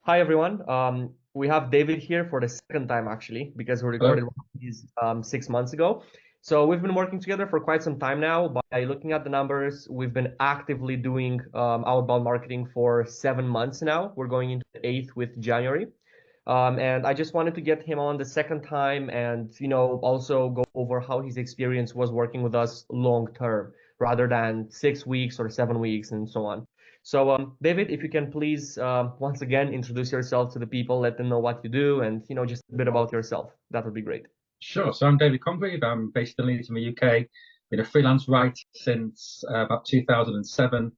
Hi everyone. We have David here for the second time actually, because we Hello. recorded one of these 6 months ago. So we've been working together for quite some time now. By looking at the numbers, we've been actively doing outbound marketing for 7 months now. We're going into the eighth with January. And I just wanted to get him on the second time and, also go over how his experience was working with us long term rather than 6 weeks or 7 weeks and so on. So, David, if you can please once again introduce yourself to the people, let them know what you do, and just a bit about yourself. That would be great. Sure. So I'm David Congreve. I'm based in Leeds in the UK. Been a freelance writer since about 2007.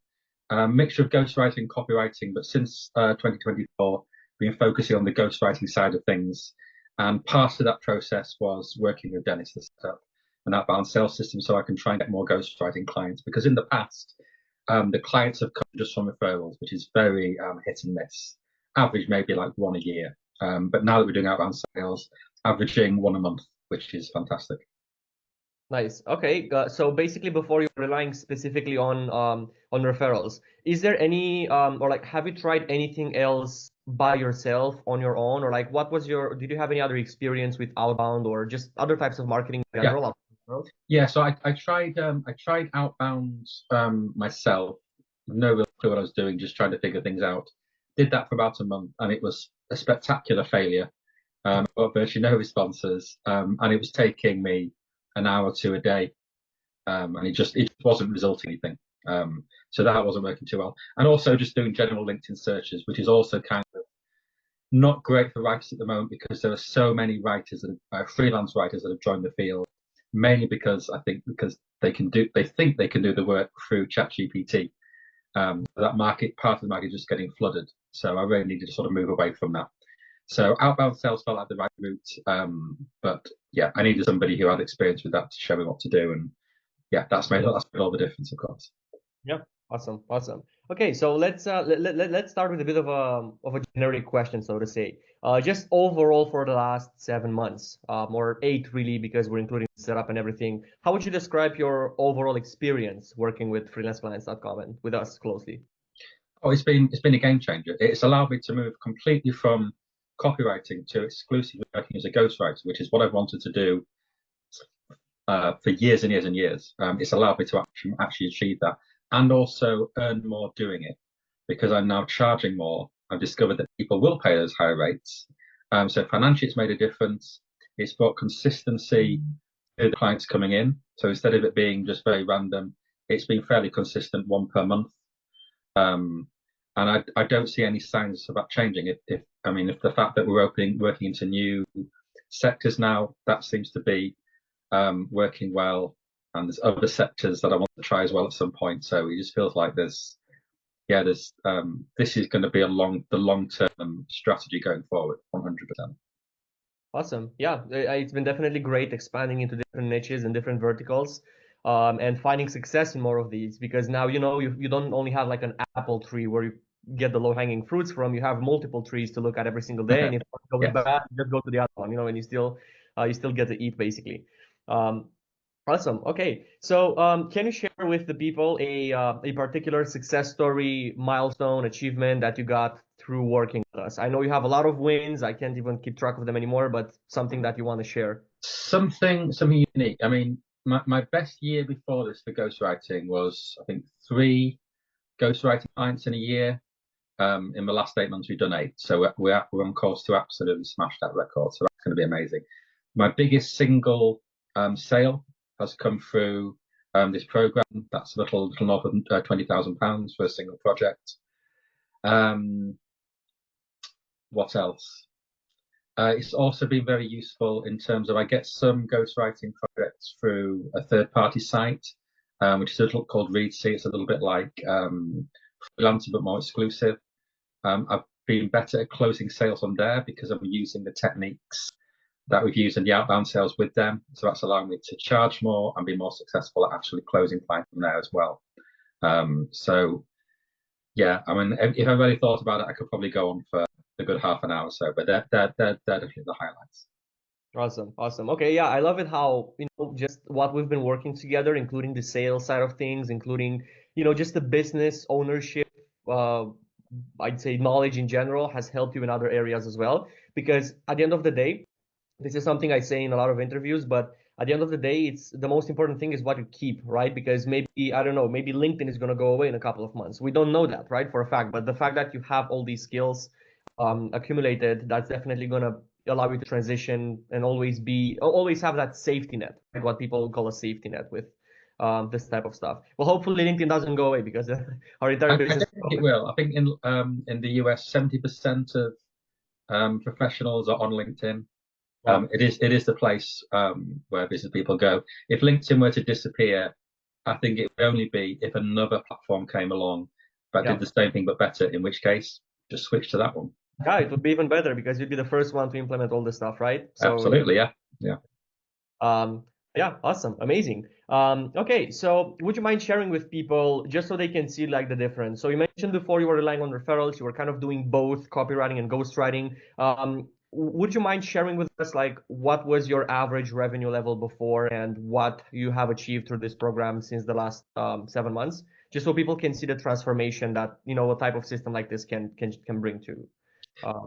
Mixture of ghostwriting and copywriting, but since 2024, been focusing on the ghostwriting side of things. And part of that process was working with Dennis to set up an outbound sales system so I can try and get more ghostwriting clients. Because in the past, the clients have come just from referrals, which is very hit and miss. Average maybe like one a year. But now that we're doing outbound sales, averaging one a month, which is fantastic. Nice. Okay. So basically, before you're relying specifically on referrals, is there any or like have you tried anything else by yourself on your own, or like did you have any other experience with outbound or just other types of marketing in Yeah, general? Outside of referrals? yeah. So I tried outbound myself. No real clue what I was doing, just trying to figure things out. Did that for about a month, and it was a spectacular failure. Got virtually no responses, and it was taking me an hour or two a day, and it just wasn't resulting in anything. So that wasn't working too well. And also just doing general LinkedIn searches, which is also kind of not great for writers at the moment because there are so many writers that freelance writers that have joined the field, mainly because because they think they can do the work through ChatGPT. That market part of the market is just getting flooded. So I really needed to sort of move away from that. So outbound sales felt like the right route, but yeah, I needed somebody who had experience with that to show me what to do, and yeah, that's made all the difference, of course. Yeah, awesome, awesome. Okay, so let's start with a bit of a generic question, so to say. Just overall for the last 7 months, or eight really, because we're including the setup and everything. How would you describe your overall experience working with freelanceclients.com and with us closely? Oh, it's been a game changer. It's allowed me to move completely from copywriting to exclusively working as a ghostwriter, which is what I've wanted to do for years and years and years. It's allowed me to actually achieve that and also earn more doing it because I'm now charging more. I've discovered that people will pay those higher rates. So financially, it's made a difference. It's brought consistency to the clients coming in. So instead of it being just very random, it's been fairly consistent, one per month. Um, and I don't see any signs of that changing. If the fact that we're working into new sectors now, that seems to be working well, and there's other sectors that I want to try as well at some point. So it just feels like this is going to be the long term strategy going forward, 100%. Awesome. Yeah, it's been definitely great expanding into different niches and different verticals, and finding success in more of these because now you don't only have like an apple tree where you get the low-hanging fruits from. You have multiple trees to look at every single day, and if one goes Yes. bad, you just go to the other one, and you still get to eat basically. Um, Awesome. Okay. So, can you share with the people a particular success story, milestone, achievement that you got through working with us? I know you have a lot of wins. I can't even keep track of them anymore, but something that you want to share. Something unique. I mean, my best year before this for ghostwriting was, I think, three ghostwriting clients in a year. In the last 8 months, we've done eight. So we're on course to absolutely smash that record. So that's going to be amazing. My biggest single sale has come through this program. That's a little north of £20,000 for a single project. Um, what else? It's also been very useful in terms of I get some ghostwriting projects through a third-party site, which is a little called Readsy. It's a little bit like Freelancer, but more exclusive. I've been better at closing sales on there because I'm using the techniques that we've used in the outbound sales with them. So that's allowing me to charge more and be more successful at actually closing clients from there as well. So yeah, I mean, if I really thought about it, I could probably go on for a good half an hour or so, but they're definitely the highlights. Awesome. Awesome. Okay. Yeah, I love it how, just what we've been working together, including the sales side of things, including, just the business ownership, uh, I'd say knowledge in general has helped you in other areas as well. Because at the end of the day, this is something I say in a lot of interviews, but at the end of the day, it's the most important thing is what you keep, right? Because maybe, I don't know, maybe LinkedIn is going to go away in a couple of months. We don't know that, right? For a fact. But the fact that you have all these skills accumulated, that's definitely going to allow you to transition and always have that safety net, right? What people call a safety net with this type of stuff. Well, hopefully LinkedIn doesn't go away because our entire I business. don't think it will. I think in the US, 70% of professionals are on LinkedIn. Wow. It is the place where business people go. If LinkedIn were to disappear, I think it would only be if another platform came along that Yeah. did the same thing but better, in which case just switch to that one. Yeah, it would be even better because you'd be the first one to implement all this stuff, right? So Absolutely, yeah. Yeah. Um, yeah, awesome, amazing. Okay, so would you mind sharing with people just so they can see like the difference? So you mentioned before you were relying on referrals, you were kind of doing both copywriting and ghostwriting. Would you mind sharing with us like what was your average revenue level before and what you have achieved through this program since the last 7 months? Just so people can see the transformation that a type of system like this can bring to.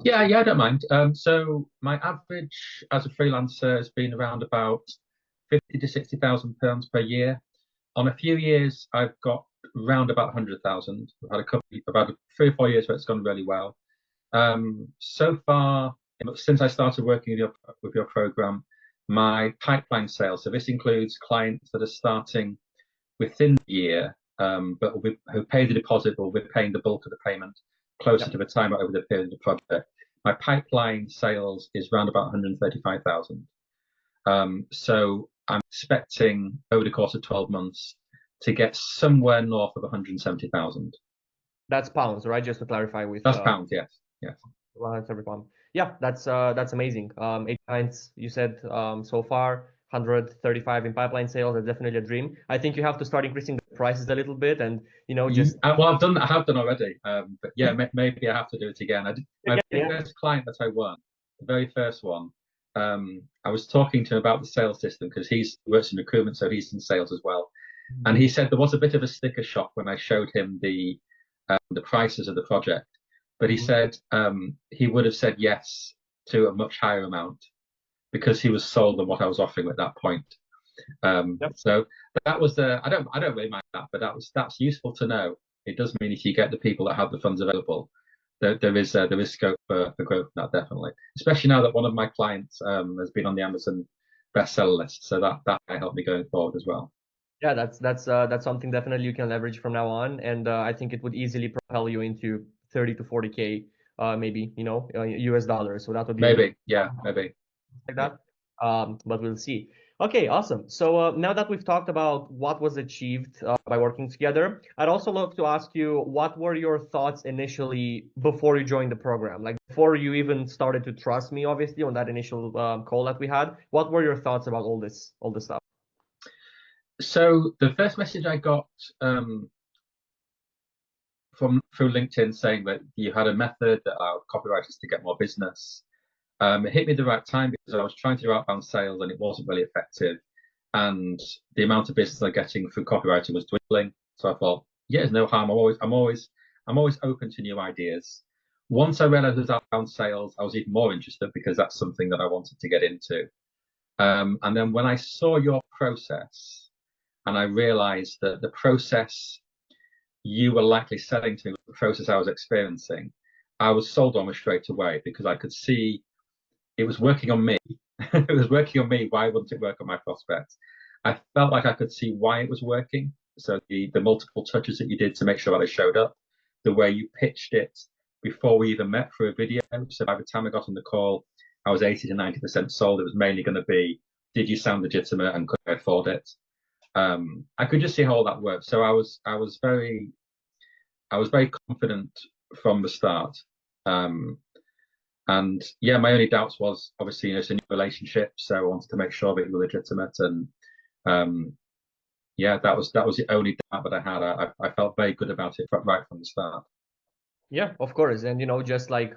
Yeah, I don't mind. So my average as a freelancer has been around about 50 to 60,000 pounds per year. On a few years, I've got around about 100,000. I've had a couple, about 3 or 4 years where it's gone really well. So far, since I started working with your program, my pipeline sales, so this includes clients that are starting within the year, who pay the deposit or we're paying the bulk of the payment closer to the time over the period of the project. My pipeline sales is around about 135,000. So I'm expecting over the course of 12 months to get somewhere north of 170,000. That's pounds, right? Just to clarify with That's pounds, yes. Yes. well, that's every pound. Yeah, that's amazing. 8 clients you said so far, 135 in pipeline sales. That's definitely a dream. I think you have to start increasing the prices a little bit, and just Well, I have done already. But yeah, maybe I have to do it again. My very yeah, first client that I won, the very first one, I was talking to him about the sales system because he works in recruitment, so he's in sales as well. And he said there was a bit of a sticker shock when I showed him the prices of the project, but he said he would have said yes to a much higher amount because he was sold on what I was offering at that point. Yep. So that was I don't really mind that, but that's useful to know. It does mean if you get the people that have the funds available, there is scope for growth in that, definitely. Especially now that one of my clients has been on the Amazon bestseller list, so that might help me going forward as well. Yeah, that's something definitely you can leverage from now on, and I think it would easily propel you into 30 to 40K, maybe US dollars. So that would be really Maybe, yeah, maybe. like Yeah. that. But we'll see. Okay, awesome. So now that we've talked about what was achieved by working together, I'd also love to ask you what were your thoughts initially before you joined the program? Like before you even started to trust me, obviously, on that initial call that we had. What were your thoughts about all this stuff? So the first message I got from through LinkedIn saying that you had a method that allowed copywriters to get more business. It hit me at the right time because I was trying to do outbound sales and it wasn't really effective, and the amount of business I'm getting through copywriting was dwindling. So I thought, yeah, there's no harm. I'm always open to new ideas. Once I realized it was outbound sales, I was even more interested because that's something that I wanted to get into. And then when I saw your process and I realized that the process you were likely selling to me was the process I was experiencing, I was sold almost straight away because I could see it was working on me. It was working on me. Why wouldn't it work on my prospects? I felt like I could see why it was working. So the multiple touches that you did to make sure that I showed up, the way you pitched it before we even met for a video. So by the time I got on the call, I was 80 to 90% sold. It was mainly going to be, did you sound legitimate and could I afford it? I could just see how all that worked. So I was very confident from the start. And yeah, my only doubts was obviously, it's a new relationship, so I wanted to make sure that you were legitimate. And yeah, that was the only doubt that I had. I felt very good about it right from the start. Yeah, of course. And just like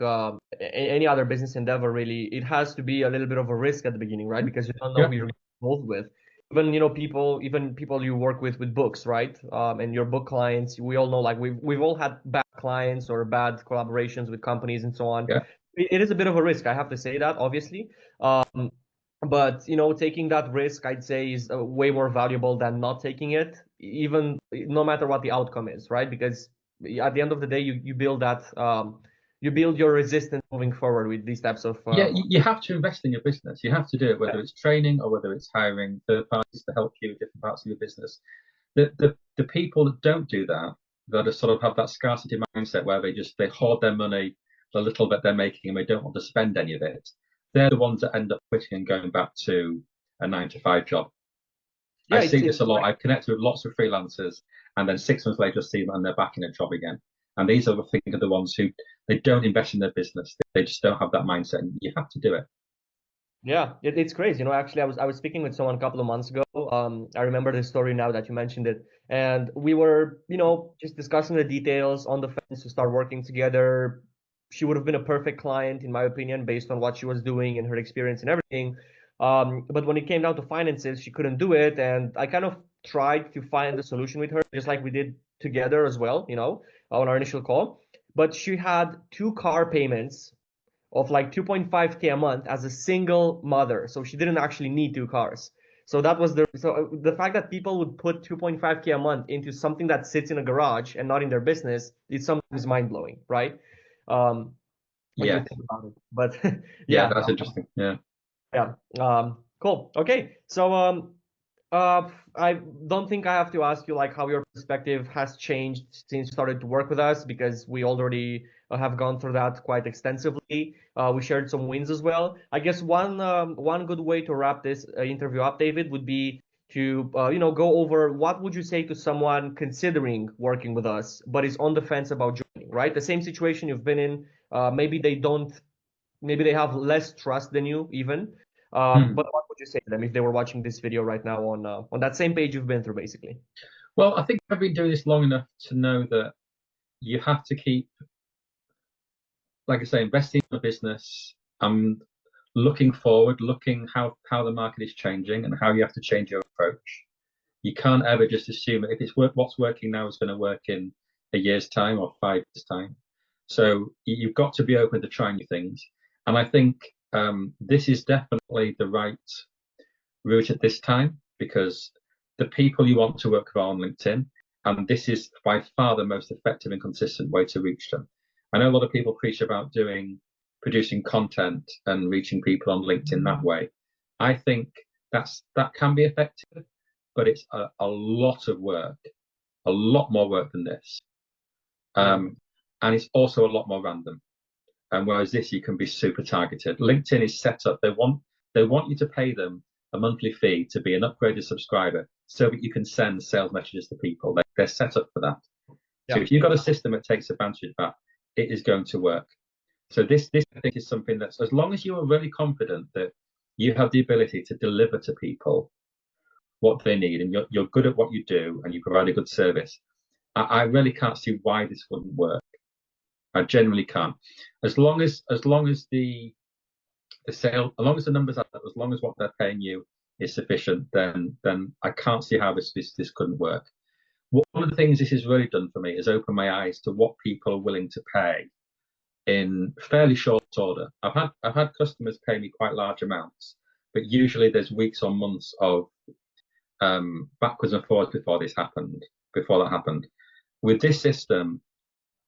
any other business endeavor, really, it has to be a little bit of a risk at the beginning, right? Because you don't know Yeah, who you're involved with. Even people you work with books, right? And your book clients, we all know like we've all had bad clients or bad collaborations with companies and so on. Yeah. It is a bit of a risk, I have to say that, obviously. But taking that risk, I'd say, is way more valuable than not taking it, even no matter what the outcome is, right? Because at the end of the day, you build that you build your resistance moving forward with these types of Yeah, you have to invest in your business. You have to do it, whether yeah. it's training or whether it's hiring third parties to help you with different parts of your business. The people that don't do that, that are sort of have that scarcity mindset where they hoard their money, the little bit they're making, and they don't want to spend any of it. They're the ones that end up quitting and going back to a 9 to 5 job. I Yeah, see it's this a lot. I've connected with lots of freelancers, and then 6 months later, see them and they're back in a job again. And these are the ones who they don't invest in their business. They just don't have that mindset, and you have to do it. Yeah, it's crazy. Actually, I was speaking with someone a couple of months ago. I remember the story now that you mentioned it, and we were, just discussing the details on the fence to start working together. She would have been a perfect client, in my opinion, based on what she was doing and her experience and everything. But when it came down to finances, she couldn't do it, and I kind of tried to find a solution with her, just like we did together as well, on our initial call. But she had two car payments of like 2.5K a month as a single mother. So she didn't actually need two cars. So the fact that people would put 2.5K a month into something that sits in a garage and not in their business is sometimes mind blowing, right? Um, when you Yeah, think about it. But yeah, yeah, that's interesting. Yeah. yeah. Cool. Okay. So I don't think I have to ask you like how your perspective has changed since you started to work with us because we already have gone through that quite extensively. We shared some wins as well. I guess one good way to wrap this interview up, David, would be to go over what would you say to someone considering working with us but is on the fence about joining, right? The same situation you've been in. Maybe they have less trust than you even. Hmm. But what would you say to them if they were watching this video right now on that same page you've been through, basically? Well, I think I've been doing this long enough to know that you have to keep, like I say, investing in the business. Looking forward, looking how the market is changing and how you have to change your approach. You can't ever just assume that if what's working now is going to work in a year's time or 5 years time. So you've got to be open to trying new things. And I think this is definitely the right route at this time because the people you want to work with are on LinkedIn, and this is by far the most effective and consistent way to reach them. I know a lot of people preach about producing content and reaching people on LinkedIn that way. I think that can be effective, but it's a lot of work, a lot more work than this. Yeah. And it's also a lot more random. And whereas this, you can be super targeted. LinkedIn is set up. They want you to pay them a monthly fee to be an upgraded subscriber so that you can send sales messages to people. They're set up for that. So Yeah. if you've got a system that takes advantage of that, it is going to work. So this I think is something that's, as long as you are really confident that you have the ability to deliver to people what they need and you're good at what you do and you provide a good service, I really can't see why this wouldn't work. I genuinely can't. As long as as long as the numbers are, as long as what they're paying you is sufficient, then I can't see how this couldn't work. One of the things this has really done for me is open my eyes to what people are willing to pay in fairly short order. I've had customers pay me quite large amounts, but usually there's weeks or months of backwards and forwards before that happened. With this system,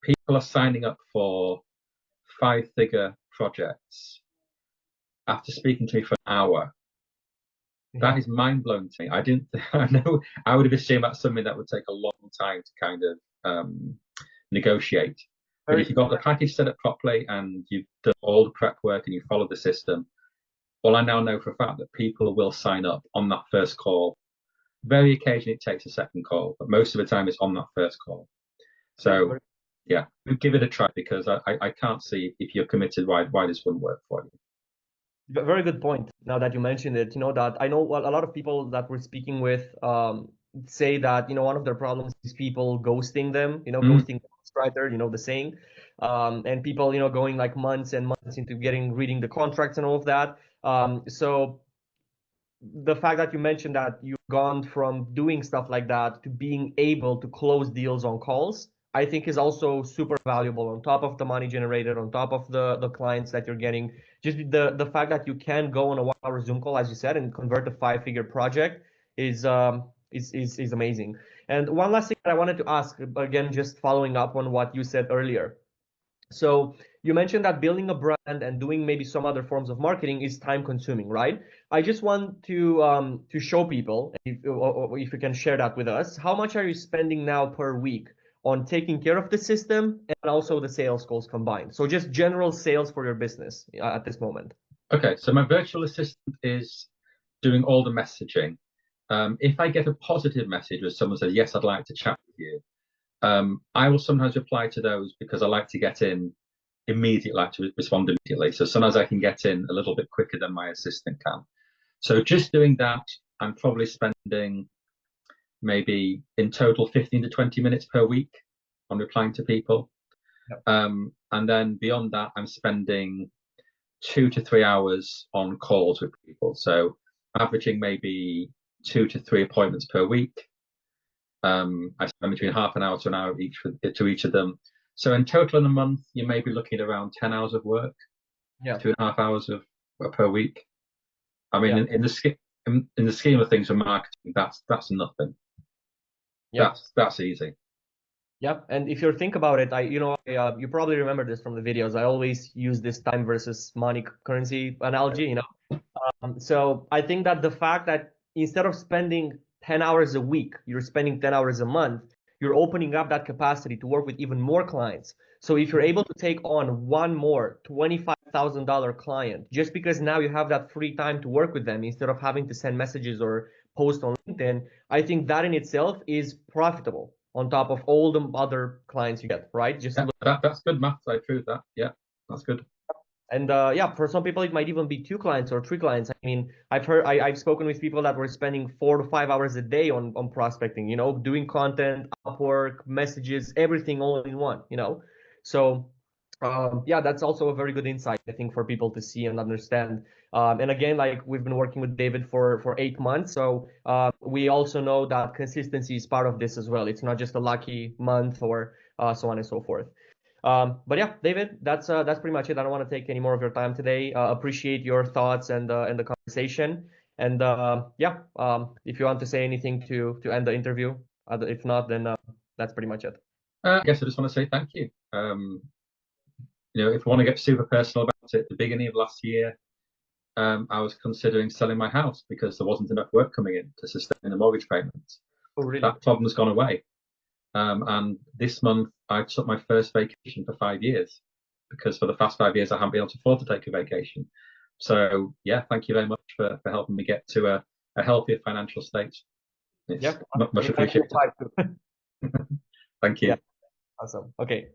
people are signing up for 5-figure projects after speaking to me for an hour. That Yeah. is mind blowing to me. I didn't. I know. I would have assumed that's something that would take a long time to kind of negotiate. But if Very, you've got the package set up properly and you've done all the prep work and you follow the system, well, I now know for a fact that people will sign up on that first call. Very occasionally it takes a second call, but most of the time it's on that first call. So very, yeah, give it a try because I can't see if you're committed why this wouldn't work for you. very good point. Now that you mentioned it, that I know a lot of people that we're speaking with say that one of their problems is people ghosting them. Mm. Ghosting the ghostwriter. The saying, and people going like months and months into reading the contracts and all of that. So the fact that you mentioned that you've gone from doing stuff like that to being able to close deals on calls, I think is also super valuable on top of the money generated, on top of the clients that you're getting. Just the fact that you can go on a 1 hour Zoom call, as you said, and convert a 5 figure project is amazing. And one last thing that I wanted to ask, again, just following up on what you said earlier. So you mentioned that building a brand and doing maybe some other forms of marketing is time consuming, right? I just want to show people, or if you can share that with us, how much are you spending now per week on taking care of the system and also the sales calls combined? So just general sales for your business at this moment. Okay, so my virtual assistant is doing all the messaging. If I get a positive message where someone says, yes, I'd like to chat with you, I will sometimes reply to those because I like to get in immediately, like to respond immediately. So sometimes I can get in a little bit quicker than my assistant can. So just doing that, I'm probably spending maybe in total 15 to 20 minutes per week on replying to people. Yep. And then beyond that, I'm spending 2 to 3 hours on calls with people. So averaging maybe 2 to 3 appointments per week. I spend between half an hour to an hour to each of them. So in total in a month, you may be looking at around 10 hours of work, Yeah. 2.5 hours of per week. I mean, Yeah. in the scheme of things for marketing, that's nothing. Yeah. That's easy. Yeah, and if you think about it, you probably remember this from the videos. I always use this time versus money currency analogy, So I think that the fact that instead of spending 10 hours a week, you're spending 10 hours a month, you're opening up that capacity to work with even more clients. So if you're able to take on one more $25,000 client, just because now you have that free time to work with them instead of having to send messages or post on LinkedIn, I think that in itself is profitable on top of all the other clients you get, right? Just That's good maths. I prove that. Yeah, that's good. And yeah, for some people, it might even be 2 clients or 3 clients. I mean, I've spoken with people that were spending 4 to 5 hours a day on prospecting, doing content, Upwork, messages, everything all in one. So yeah, that's also a very good insight, I think, for people to see and understand. And again, like we've been working with David for 8 months. So we also know that consistency is part of this as well. It's not just a lucky month or so on and so forth. But yeah, David, that's pretty much it. I don't want to take any more of your time today. Appreciate your thoughts and the conversation. And yeah, if you want to say anything to end the interview, if not, then that's pretty much it. I guess I just want to say thank you. If I want to get super personal about it, at the beginning of last year, I was considering selling my house because there wasn't enough work coming in to sustain the mortgage payments. Oh, really? That problem's gone away. And this month, I took my first vacation for 5 years because for the past 5 years, I haven't been able to afford to take a vacation. So, yeah, thank you very much for helping me get to a healthier financial state. It's much appreciated. Thank you. Thank you. Yeah, awesome. Okay.